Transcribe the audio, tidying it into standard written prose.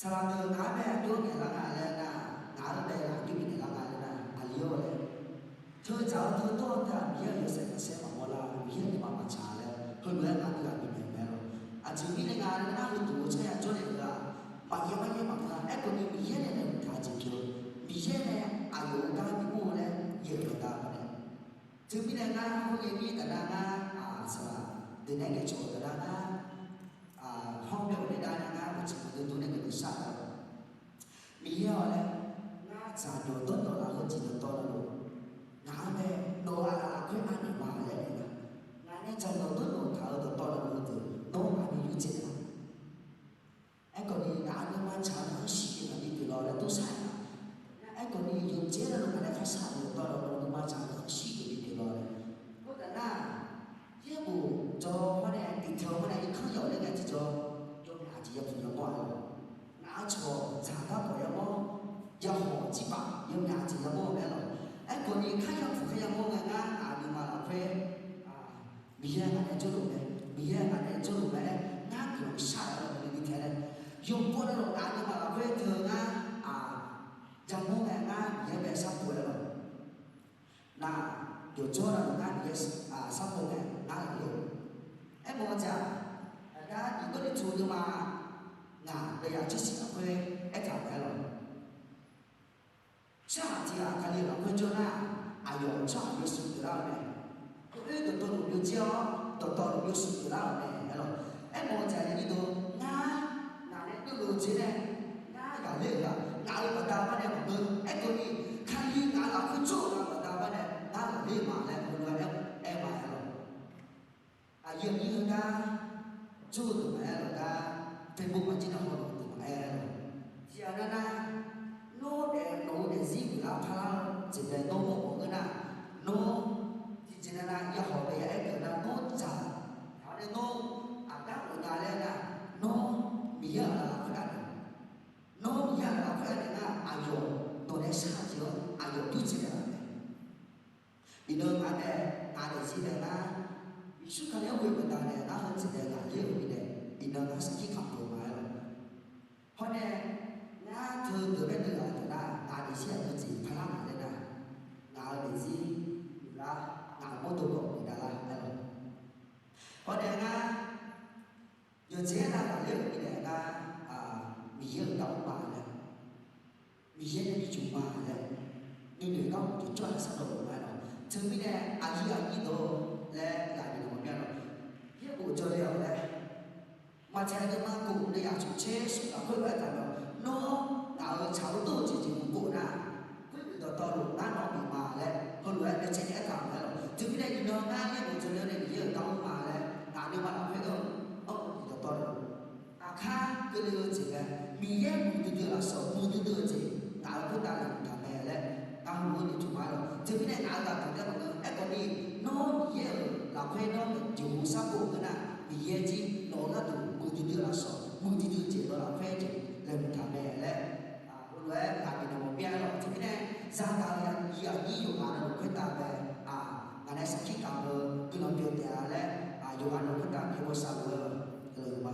사람들 남의 용에 나가려나 나를 내가 유민에 나가려나 알리오래 저 자도 또한테 미야 요새 세마 몰라 미야 마마 잘해 그걸 나도 미면매로 아직 미네 가는 나도 도저야 저래가 마야마야 막나 에코니 미야네 다 지켜 미야네 아요가 미고래 예로다 그래 지미네 가 거기 미다가 아 사라 내게 줘다가 아 홍명에 다나가 붙이고 돈에 그 사다 미야래 나 자도 돈도라 허지도 돈으로 나한테 너가 그 안이 말해 나는 저도 너 다도 떠나거든 너 안이 유지라 에코니 나는만 잘하는 시기가 니들어라 또 살아 에코니 유지라는 거는 가사로 떠나는 만 잘하는 시기가 니들어라 그러나 예부 저 번에 디테일에 큰 열애가 지죠 좀 아직 옆으로 뭐 나저 자가 보여 뭐 여호 지바 영 아직 뭐 매로 ai còn đi khai yang phụ khai yang mong nga à nhưng mà là phê bây giờ anh cho đủ đấy bây giờ anh cho đủ đấy nga kiểu sai rồi như thế này dùng con nó đã nhưng mà là phê thường nga trong mong nga bây giờ sắp tuổi rồi là điều cho là nga bây giờ sắp tuổi nga là điều em muốn chả nga những cái điều nhưng mà nga bây giờ chỉ là phê em cảm thấy rồi 자, 제가 가리라 그러잖아. 아요, 자, 요술이라네. 그래도 또 요지요, 또 요술이라네. 알로, 뭐 자기도 나는 또 요지네. 나가 내가 나를 받아봐내 뭐, 거기 칼리 나가 그 쪽으로 받아봐내. 나가 내 말에 그거야, 말로. 여기가 저도 말로가 대부분 지나고 또 말로. 지안하나. nó để gì là pha chỉ để nó một cái nào nó chỉ là do họ bây giờ cái là nó chả họ để nó các người nhà lên là nó bây giờ là cái này nó bây giờ là cái này là ayo tôi để sao chứ ayo tu chỉ là đi đâu mà để gì để là suốt cái nếu người ta để nó hơn chỉ để là nhiều đi đâu nó sẽ chỉ không được mà họ để 나 저 너네 나 이시야 그지 바람 내가 나 되지 나 모두 거 내가 có 내가 여제나 liệu 내가 미역 đóng bà này miếng đi chụp bà này nhưng người góc thì cho là sao đồ mà nó chứng minh này anh đồ là lại được một cái rồi hiệp vụ cho điều này mà chạy được mà cùng để chụp chế sự khơi lại cả nó tạo cháu tôi chỉ một bộ nào quyết định to đủ đã nó bị mà lên hơn nữa là chạy nhẹ cảm thấy rồi chứ cái này nó ngay cái bộ chuyện này thì ở trong mà lên đã được bạn phải không thì to đủ khác cái điều chỉ là mi em một từ là sợ một từ chỉ tạo cái ta làm cả mẹ lên ta không muốn đi chụp máy rồi chứ cái này đã là thực ra mọi người còn đi nó nhiều là phải nó chủ sao bộ cái nào mi em chỉ nó là đủ một từ là sợ một từ chỉ nó là phải chỉ lên cả mẹ lên rồi là bị nó bia rồi thì cái này ra ta là giờ như dùng ăn được cái ta về cái này sẽ chỉ cảm cứ nói chuyện để lên dùng ăn được cái ta nhiều sao rồi mà